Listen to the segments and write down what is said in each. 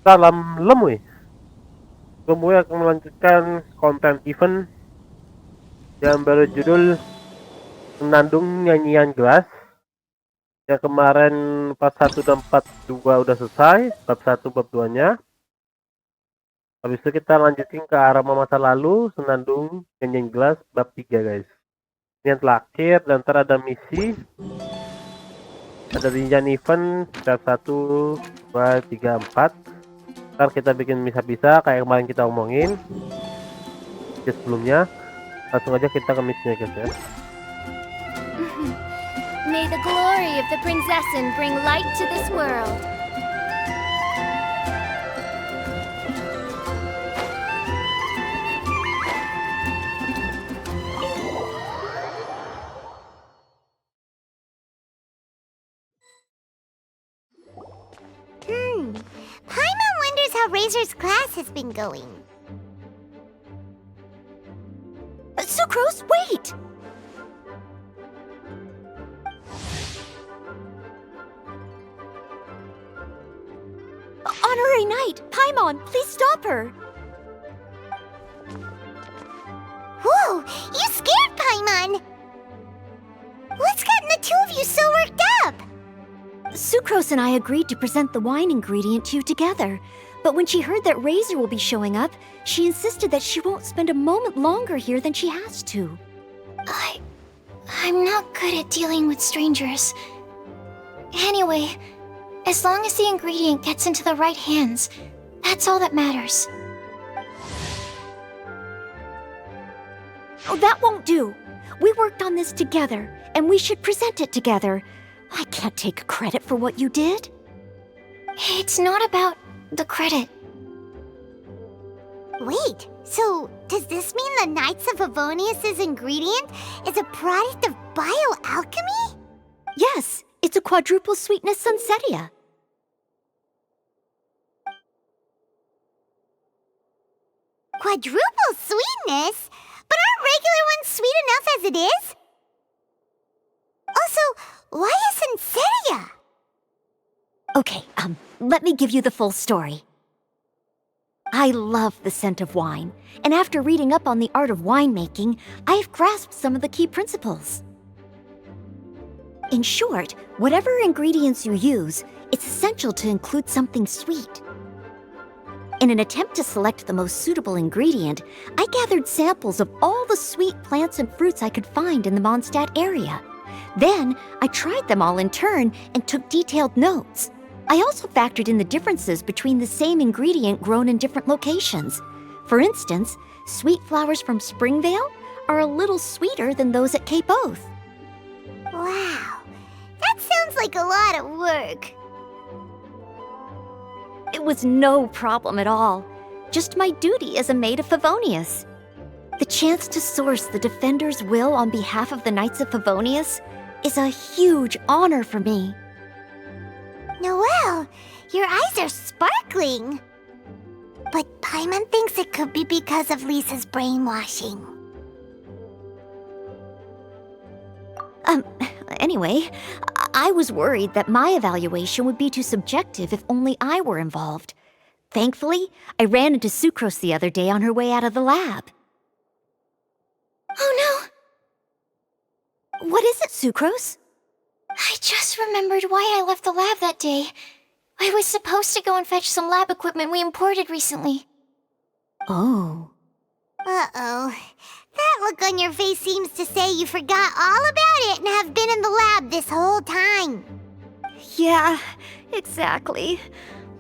Salam Lemue. Lemue akan melanjutkan konten event yang berjudul Senandung Nyanyian Gelas. Yang kemarin part 1 dan part 2 udah selesai, bab 1 bab 2-nya. Habis itu kita lanjutin ke aroma masa lalu, Senandung Nyanyian Gelas bab 3 guys. Ini yang terakhir dan ntar ada misi. Ada rinjan event step 1, 2, 3, 4. Ntar kita bikin bisa-bisa kayak kemarin kita omongin. Sebelumnya langsung aja kita ke misinya guys ya. May the glory of the Prinzessin bring light to this world. Paimon wonders how Razor's class has been going. Sucrose, wait! Honorary Knight, Paimon, please stop her! Whoa, you scared Paimon! What's gotten the two of you so worked up? Sucrose and I agreed to present the wine ingredient to you together, but when she heard that Razor will be showing up, she insisted that she won't spend a moment longer here than she has to. I'm not good at dealing with strangers. Anyway, as long as the ingredient gets into the right hands, that's all that matters. Oh, that won't do. We worked on this together, and we should present it together. I can't take credit for what you did. It's not about the credit. Wait, so does this mean the Knights of Favonius' ingredient is a product of bioalchemy? Yes, it's a quadruple sweetness sunsetia. Quadruple sweetness? But aren't regular ones sweet enough as it is? Also, why a sunsetia? Okay, let me give you the full story. I love the scent of wine, and after reading up on the art of winemaking, I have grasped some of the key principles. In short, whatever ingredients you use, it's essential to include something sweet. In an attempt to select the most suitable ingredient, I gathered samples of all the sweet plants and fruits I could find in the Mondstadt area. Then, I tried them all in turn and took detailed notes. I also factored in the differences between the same ingredient grown in different locations. For instance, sweet flowers from Springvale are a little sweeter than those at Cape Oath. Wow, that sounds like a lot of work. It was no problem at all. Just my duty as a maid of Favonius. The chance to source the Defender's will on behalf of the Knights of Favonius is a huge honor for me. Noelle, your eyes are sparkling. But Paimon thinks it could be because of Lisa's brainwashing. Anyway, I was worried that my evaluation would be too subjective if only I were involved. Thankfully, I ran into Sucrose the other day on her way out of the lab. Oh no! What is it, Sucrose? I just remembered why I left the lab that day. I was supposed to go and fetch some lab equipment we imported recently. Oh. Uh-oh. That look on your face seems to say you forgot all about it and have been in the lab this whole time. Yeah, exactly.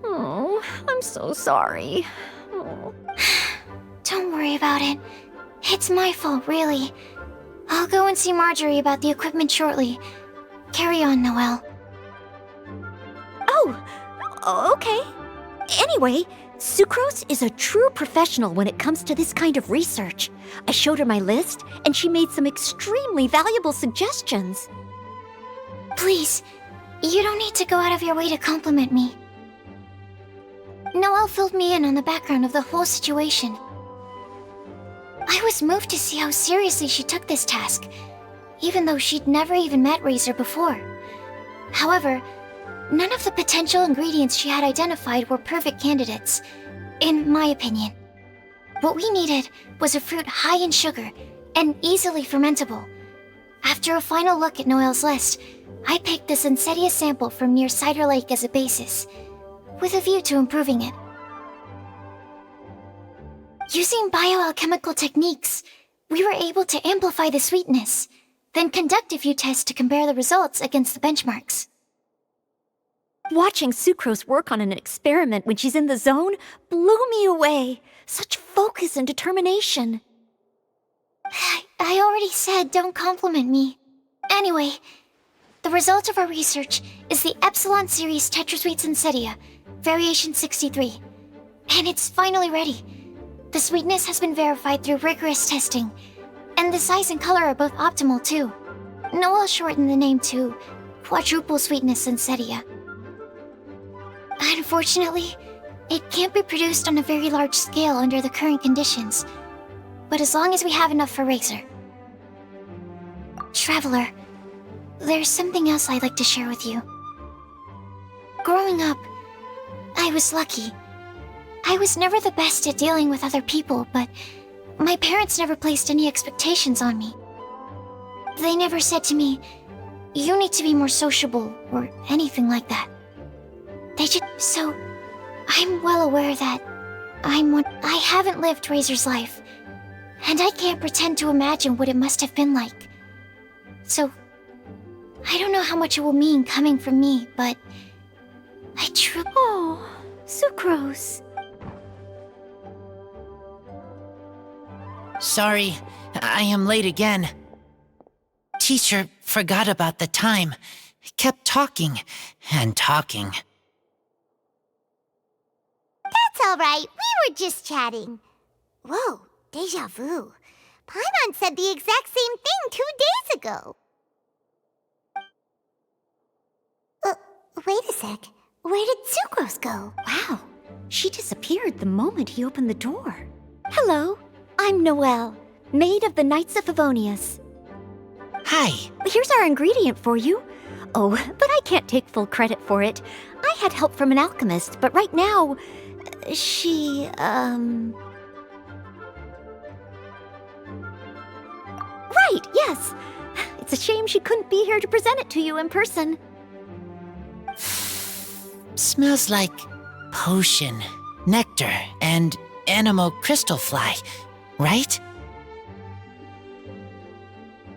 Oh, I'm so sorry. Oh. Don't worry about it. It's my fault, really. I'll go and see Marjorie about the equipment shortly. Carry on, Noelle. Oh, okay. Anyway, Sucrose is a true professional when it comes to this kind of research. I showed her my list, and she made some extremely valuable suggestions. Please, you don't need to go out of your way to compliment me. Noelle filled me in on the background of the whole situation. I was moved to see how seriously she took this task, even though she'd never even met Razor before. However, none of the potential ingredients she had identified were perfect candidates, in my opinion. What we needed was a fruit high in sugar and easily fermentable. After a final look at Noel's list, I picked the Sensedia sample from near Cider Lake as a basis, with a view to improving it. Using bioalchemical techniques, we were able to amplify the sweetness, then conduct a few tests to compare the results against the benchmarks. Watching Sucrose work on an experiment when she's in the zone blew me away. Such focus and determination. I already said don't compliment me. Anyway, the result of our research is the Epsilon Series Tetrasweet Sensedia, Variation 63. And it's finally ready. The sweetness has been verified through rigorous testing, and the size and color are both optimal too. Noel shortened the name to Quadruple Sweetness Sensedia. Unfortunately, it can't be produced on a very large scale under the current conditions, but as long as we have enough for Razor. Traveler, there's something else I'd like to share with you. Growing up, I was lucky. I was never the best at dealing with other people, but my parents never placed any expectations on me. They never said to me, "You need to be more sociable," or anything like that. So, I'm well aware that I haven't lived Razor's life, and I can't pretend to imagine what it must have been like. So, I don't know how much it will mean coming from me, but I truly... Oh, Sucrose. Sorry, I am late again. Teacher forgot about the time. Kept talking and talking. That's all right. We were just chatting. Whoa, deja vu. Paimon said the exact same thing 2 days ago. Wait a sec. Where did Sucrose go? Wow, she disappeared the moment he opened the door. Hello, I'm Noelle, maid of the Knights of Favonius. Hi. Here's our ingredient for you. Oh, but I can't take full credit for it. I had help from an alchemist, but right now, she, Right, yes. It's a shame she couldn't be here to present it to you in person. Smells like potion, nectar, and animal crystal fly, right?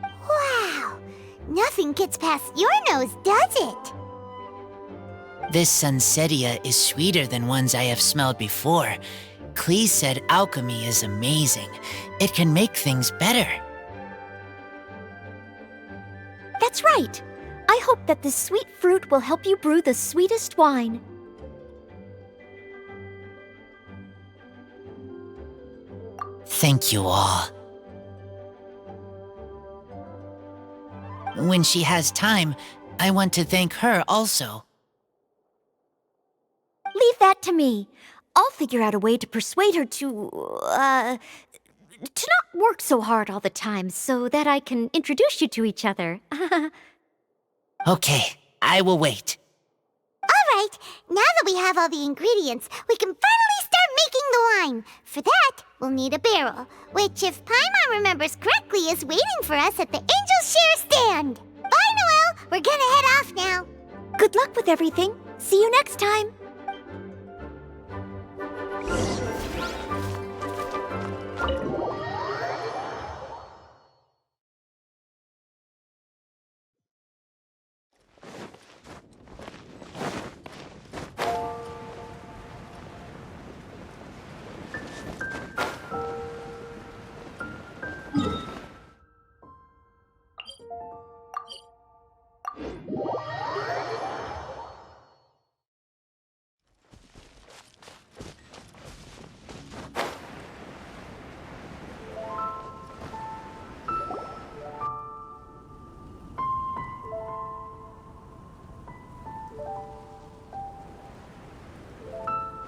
Wow. Nothing gets past your nose, does it? This Sensedia is sweeter than ones I have smelled before. Klee said alchemy is amazing. It can make things better. That's right. I hope that this sweet fruit will help you brew the sweetest wine. Thank you all. When she has time, I want to thank her also. Leave that to me. I'll figure out a way to persuade her to not work so hard all the time so that I can introduce you to each other. Okay, I will wait. All right. Now that we have all the ingredients, we can finally start making the wine. For that, we'll need a barrel, which, if Paimon remembers correctly, is waiting for us at the Angel Share stand. Bye, Noelle. We're gonna head off now. Good luck with everything. See you next time.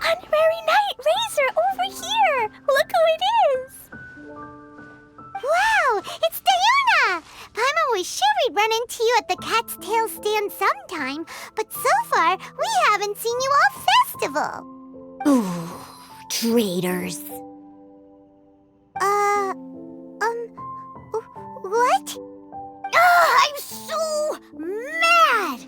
Honorary Knight Razor over here! Look who it is! Wow, it's Diana! Paimon was sure we'd run into you at the Cat's Tail stand sometime, but so far, evil. Ooh, traitors. What? I'm so mad!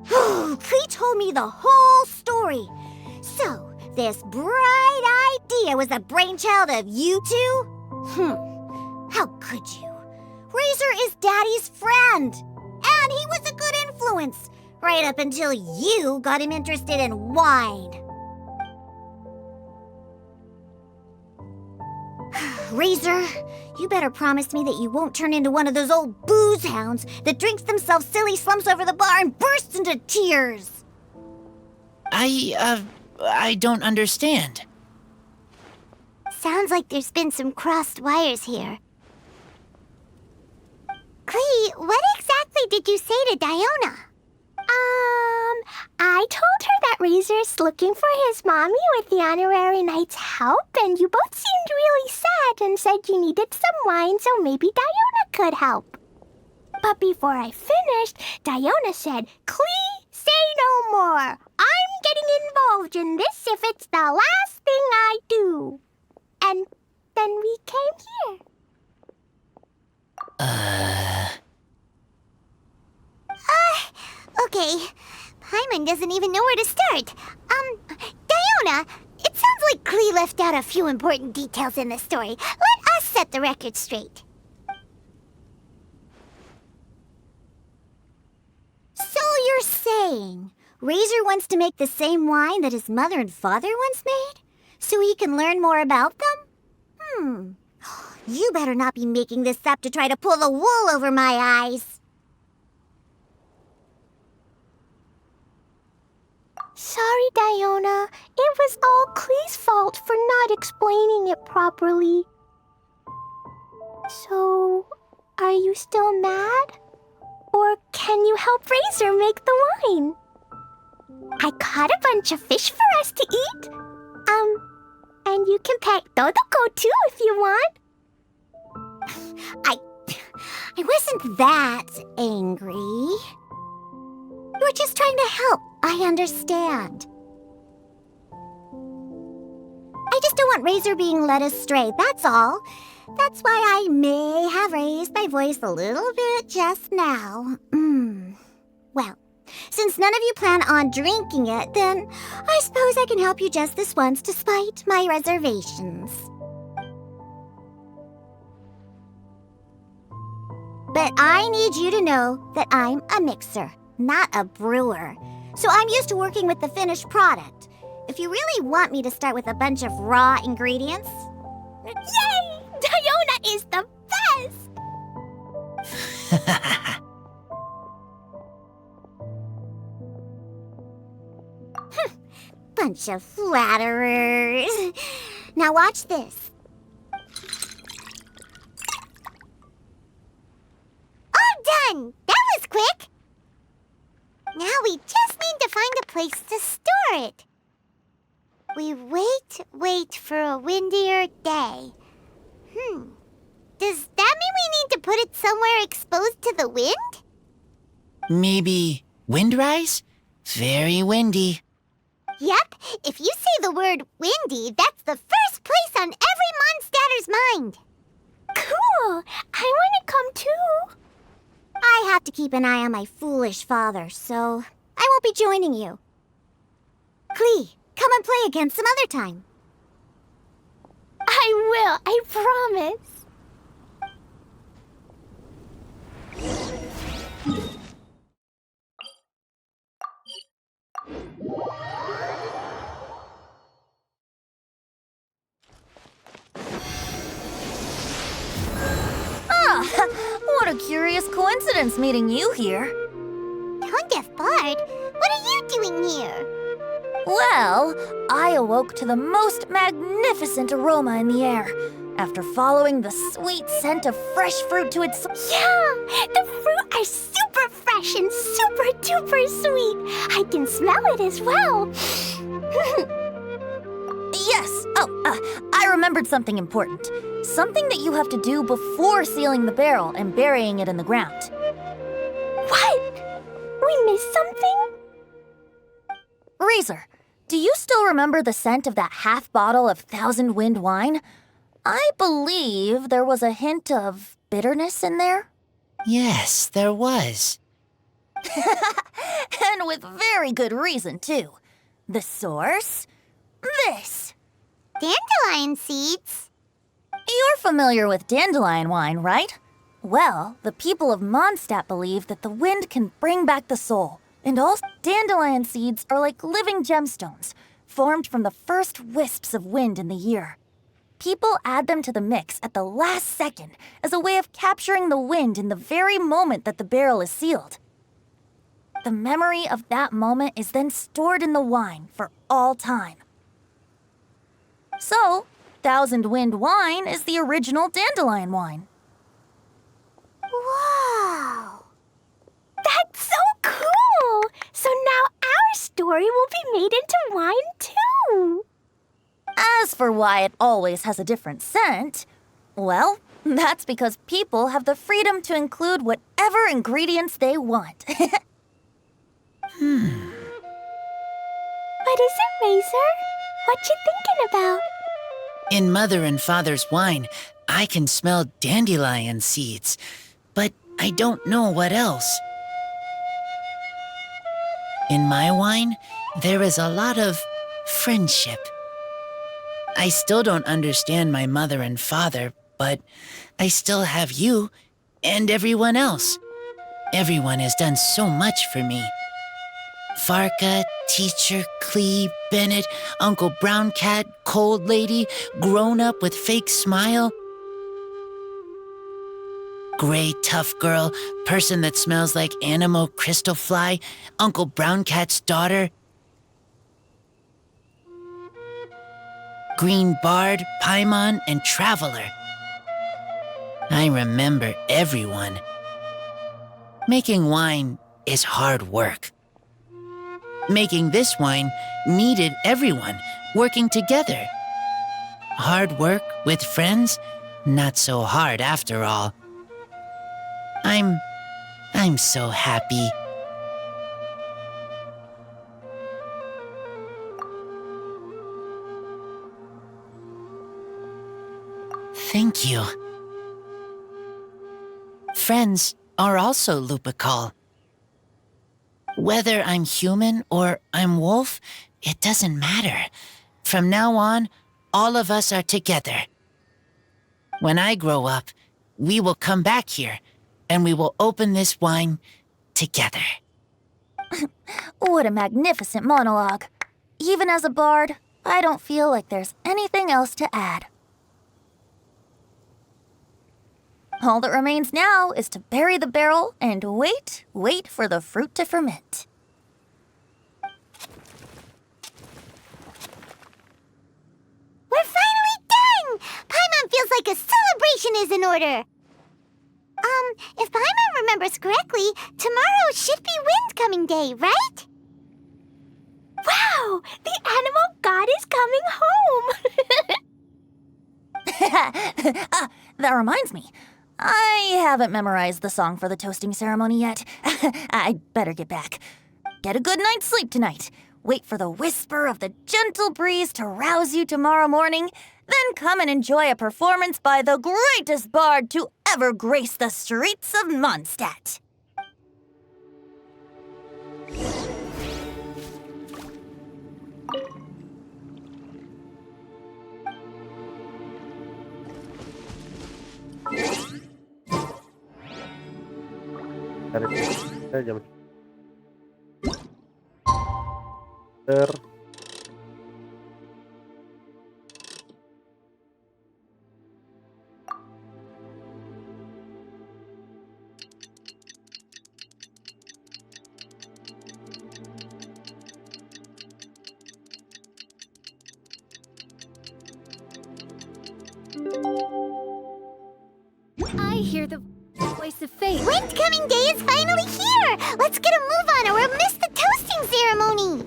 Klee told me the whole story. So, this bright idea was the brainchild of you two? How could you? Razor is Daddy's friend. And he was a good influence. Right up until you got him interested in wine. Razor, you better promise me that you won't turn into one of those old booze hounds that drinks themselves silly, slumps over the bar, and bursts into tears. I don't understand. Sounds like there's been some crossed wires here. Klee, what exactly did you say to Diona? I told her that Razor's looking for his mommy with the honorary knight's help, and you both seemed really sad and said you needed some wine, so maybe Diona could help. But before I finished, Diona said, "Klee, say no more. I'm getting involved in this if it's the last thing I do." And then we came here. Okay. Paimon doesn't even know where to start. Diona, it sounds like Klee left out a few important details in the story. Let us set the record straight. So you're saying Razor wants to make the same wine that his mother and father once made? So he can learn more about them? You better not be making this up to try to pull the wool over my eyes. Sorry, Diona. It was all Klee's fault for not explaining it properly. So, are you still mad? Or can you help Razor make the wine? I caught a bunch of fish for us to eat. And you can pet Dodoko too if you want. I wasn't that angry. You were just trying to help. I understand. I just don't want Razor being led astray, that's all. That's why I may have raised my voice a little bit just now. Well, since none of you plan on drinking it, then I suppose I can help you just this once despite my reservations. But I need you to know that I'm a mixer, not a brewer. So I'm used to working with the finished product. If you really want me to start with a bunch of raw ingredients... Yay! Diona is the best! Bunch of flatterers. Now watch this. All done! That was quick! Now we just need to find a place to store it. We wait for a windier day. Does that mean we need to put it somewhere exposed to the wind? Maybe windrise? Very windy. Yep, if you say the word windy, that's the first place on every monster's mind. Cool! I want to come too. I have to keep an eye on my foolish father, so I won't be joining you. Klee, come and play again some other time. I will, I promise. What a curious coincidence meeting you here. Tone Deaf Bard, what are you doing here? Well, I awoke to the most magnificent aroma in the air after following the sweet scent of fresh fruit to its... Yeah, the fruit are super fresh and super duper sweet. I can smell it as well. Yes! Oh, I remembered something important. Something that you have to do before sealing the barrel and burying it in the ground. What? We missed something? Razor, do you still remember the scent of that half bottle of Thousand Wind wine? I believe there was a hint of bitterness in there. Yes, there was. And with very good reason, too. The source? This. Dandelion seeds? You're familiar with dandelion wine, right? Well, the people of Mondstadt believe that the wind can bring back the soul. And all dandelion seeds are like living gemstones, formed from the first wisps of wind in the year. People add them to the mix at the last second as a way of capturing the wind in the very moment that the barrel is sealed. The memory of that moment is then stored in the wine for all time. So, Thousand Wind wine is the original dandelion wine. Wow! That's so cool! So now our story will be made into wine too! As for why it always has a different scent, well, that's because people have the freedom to include whatever ingredients they want. What is it, Razor? What you thinking about? In Mother and Father's wine, I can smell dandelion seeds, but I don't know what else. In my wine, there is a lot of friendship. I still don't understand my mother and father, but I still have you and everyone else. Everyone has done so much for me. Farka, Teacher, Clee, Bennett, Uncle Brown Cat, Cold Lady, Grown Up with Fake Smile, Gray Tough Girl, Person that Smells like Animo Crystal Fly, Uncle Brown Cat's Daughter, Green Bard, Paimon, and Traveler. I remember everyone. Making wine is hard work. Making this wine needed everyone working together. Hard work with friends? Not so hard after all. I'm so happy. Thank you. Friends are also Lupical. Whether I'm human or I'm wolf, it doesn't matter. From now on, all of us are together. When I grow up, we will come back here, and we will open this wine together. What a magnificent monologue. Even as a bard, I don't feel like there's anything else to add. All that remains now is to bury the barrel and wait for the fruit to ferment. We're finally done! Paimon feels like a celebration is in order. If Paimon remembers correctly, tomorrow should be Wind-coming day, right? Wow! The animal god is coming home! That reminds me. I haven't memorized the song for the toasting ceremony yet. I'd better get back. Get a good night's sleep tonight. Wait for the whisper of the gentle breeze to rouse you tomorrow morning. Then come and enjoy a performance by the greatest bard to ever grace the streets of Mondstadt. Kita jam I hear the voice of fate. Wind-coming day is finally here! Let's get a move on or we'll miss the toasting ceremony!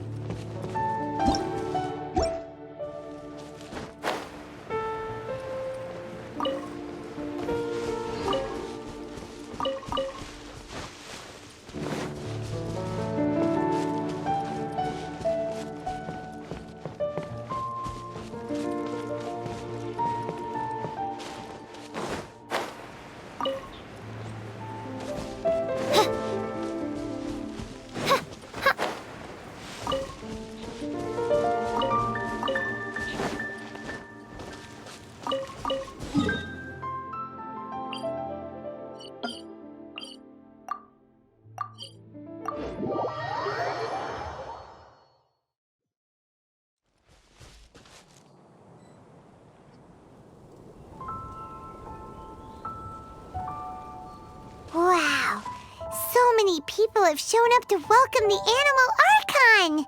many people have shown up to welcome the Animal Archon.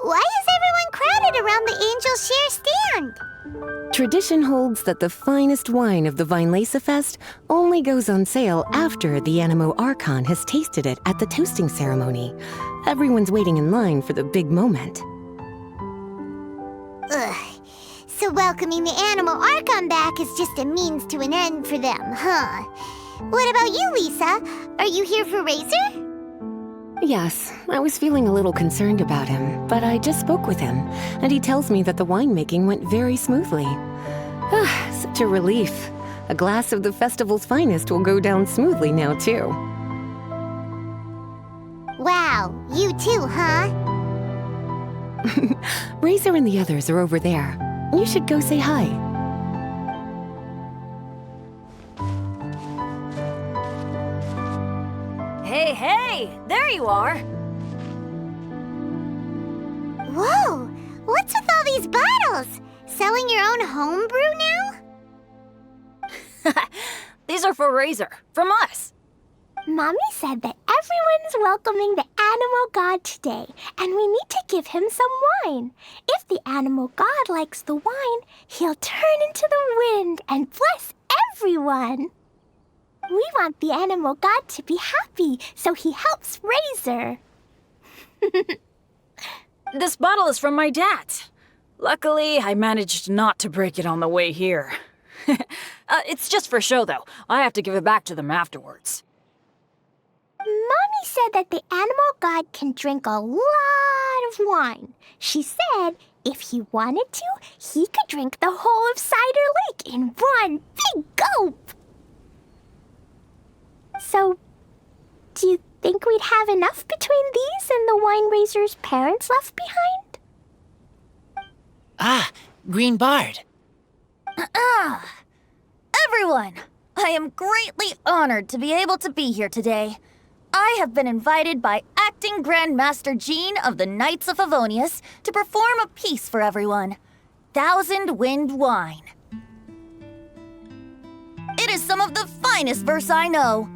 Why is everyone crowded around the Angel Share stand? Tradition holds that the finest wine of the Vinelasa Fest only goes on sale after the Animo Archon has tasted it at the toasting ceremony. Everyone's waiting in line for the big moment. Ugh. So welcoming the Animal Archon back is just a means to an end for them, huh? What about you, Lisa? Are you here for Razor? Yes, I was feeling a little concerned about him, but I just spoke with him, and he tells me that the winemaking went very smoothly. Such a relief. A glass of the festival's finest will go down smoothly now, too. Wow, you too, huh? Razor and the others are over there. You should go say hi. Hey, there you are. Whoa, what's with all these bottles? Selling your own homebrew now? These are for Razor, from us. Mommy said that everyone's welcoming the animal god today, and we need to give him some wine. If the animal god likes the wine, he'll turn into the wind and bless everyone. We want the animal god to be happy, so he helps Razor. This bottle is from my dad. Luckily, I managed not to break it on the way here. It's just for show, though. I have to give it back to them afterwards. Mommy said that the animal god can drink a lot of wine. She said if he wanted to, he could drink the whole of Cider Lake in one big gulp. So, do you think we'd have enough between these and the wine raiser's parents left behind? Ah, Green Bard. Everyone, I am greatly honored to be able to be here today. I have been invited by Acting Grandmaster Jean of the Knights of Favonius to perform a piece for everyone. Thousand Wind Wine. It is some of the finest verse I know.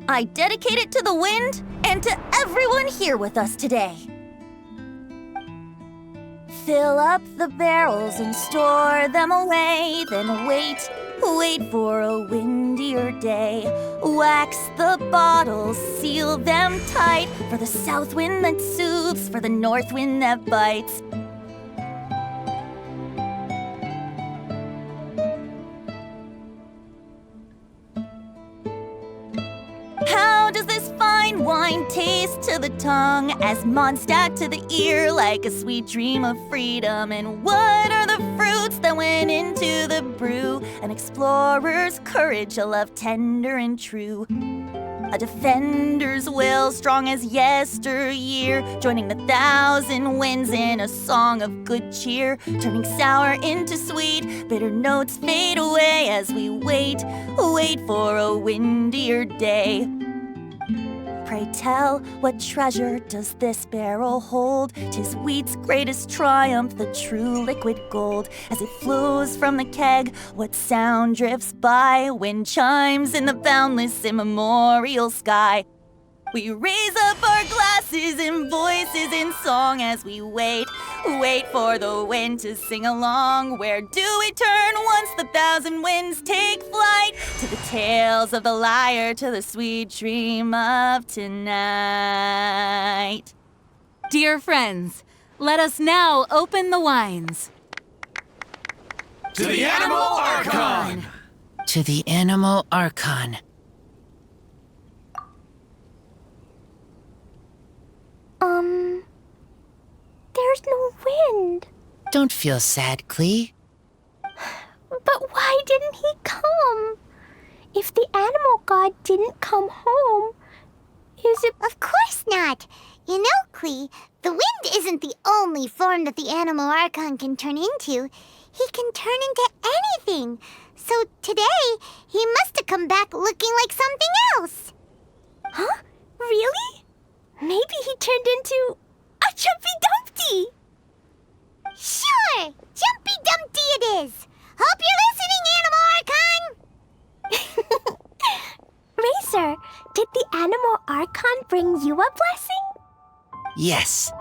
I dedicate it to the wind and to everyone here with us today. Fill up the barrels and store them away, then wait for a windier day. Wax the bottles, seal them tight, for the south wind that soothes, for the north wind that bites. How does this fine wine taste to the tongue, as Mondstadt to the ear, like a sweet dream of freedom? And what are the fruits that went into the brew? An explorer's courage, a love tender and true, a defender's will strong as yesteryear, joining the thousand winds in a song of good cheer, turning sour into sweet, bitter notes fade away as we wait for a windier day. Pray tell, what treasure does this barrel hold? 'Tis wheat's greatest triumph, the true liquid gold. As it flows from the keg, what sound drifts by? Wind chimes in the boundless immemorial sky. We raise up our glasses and voices in song as we wait for the wind to sing along. Where do we turn once the thousand winds take flight? To the tales of the lyre, to the sweet dream of tonight. Dear friends, let us now open the wines. To the Animal Archon! To the Animal Archon. There's no wind. Don't feel sad, Klee. But why didn't he come? If the animal god didn't come home, is it... Of course not. You know, Klee, the wind isn't the only form that the Animal Archon can turn into. He can turn into anything. So today, he must have come back looking like something else. Huh? Really? Maybe he turned into a Jumpy Dumpty. Sure, Jumpy Dumpty it is. Hope you're listening, Animal Archon. Racer, Razor, did the Animal Archon bring you a blessing? Yes.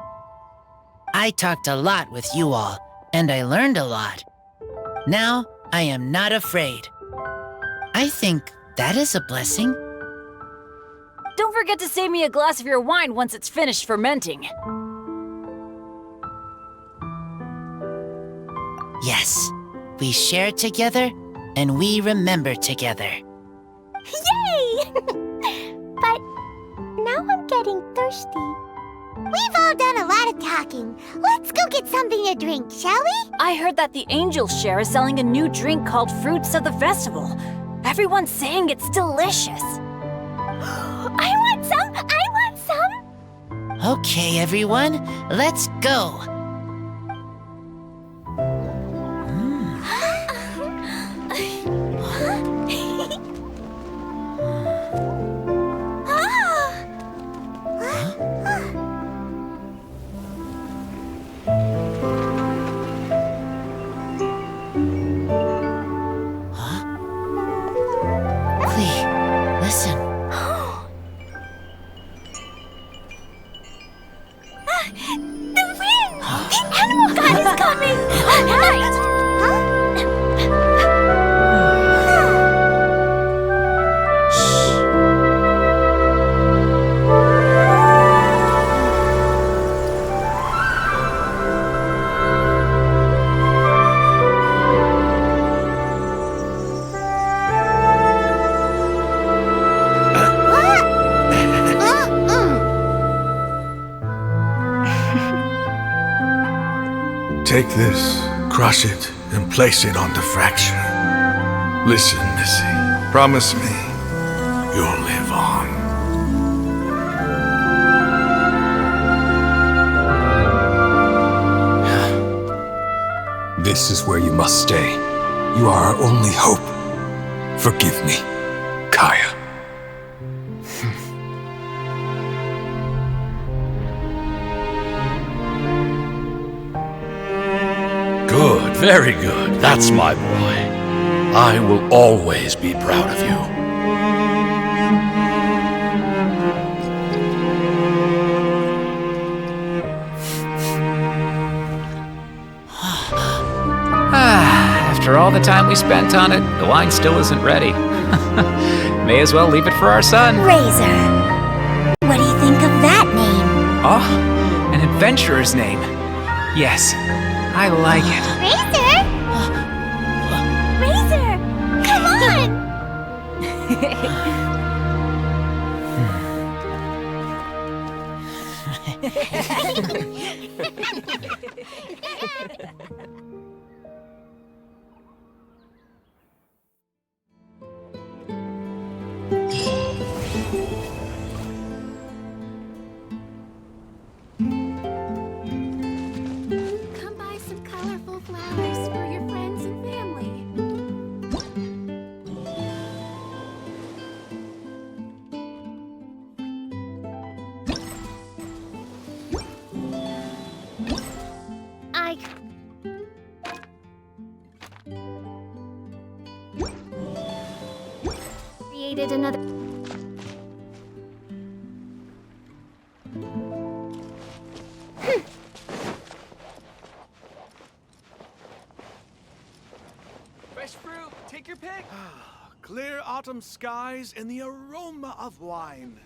I talked a lot with you all, and I learned a lot. Now, I am not afraid. I think that is a blessing. Don't forget to save me a glass of your wine once it's finished fermenting. Yes, we share together, and we remember together. Yay! But now I'm getting thirsty. We've all done a lot of talking. Let's go get something to drink, shall we? I heard that the Angel Share is selling a new drink called Fruits of the Festival. Everyone's saying it's delicious. I want some! I want some! Okay, everyone, let's go. Listen. The wind! The Animal God is coming! Right! Take this, crush it, and place it on the fracture. Listen, Missy. Promise me you'll live on. This is where you must stay. You are our only hope. Forgive me, Kaya. Good, very good. That's my boy. I will always be proud of you. After all the time we spent on it, the wine still isn't ready. May as well leave it for our son. Razor. What do you think of that name? Oh, an adventurer's name. Yes, I like it. Razor! Come on! Come buy some colorful flowers for your friends and family. I... created another... Fresh fruit, take your pick. Clear autumn skies and the aroma of wine.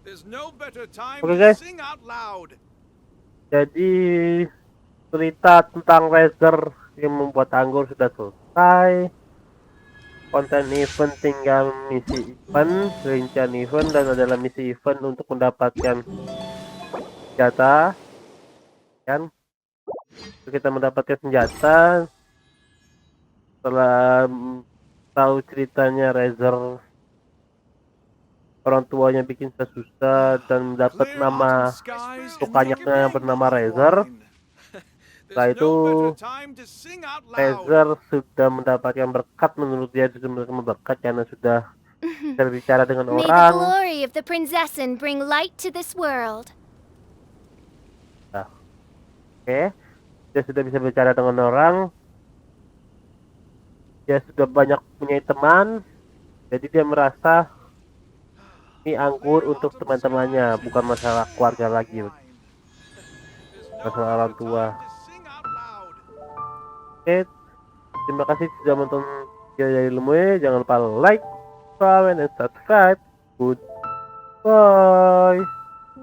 There's no better time Oke, to guys. sing out loud. Jadi cerita tentang Razor yang membuat anggur sudah selesai. Konten event tinggal misi event, rincian event, dan adalah misi event untuk mendapatkan senjata. Kan? Kita mendapatkan senjata setelah tahu ceritanya Razor, orang tuanya bikin susah dan dapat nama tukangnya yang bernama Razor. Setelah itu Razor sudah mendapatkan berkat, menurut dia sudah mendapatkan berkat karena sudah berbicara dengan May the orang. glory of the Prinzessin bring light to this world. Nah, oke, dia sudah bisa bicara dengan orang. Dia sudah banyak punya teman, jadi dia merasa Ini anggur untuk teman-temannya, bukan masalah keluarga lagi, masalah orang tua. Oke, terima kasih sudah menonton video dari Lemue. Jangan lupa like, comment, and subscribe. Goodbye.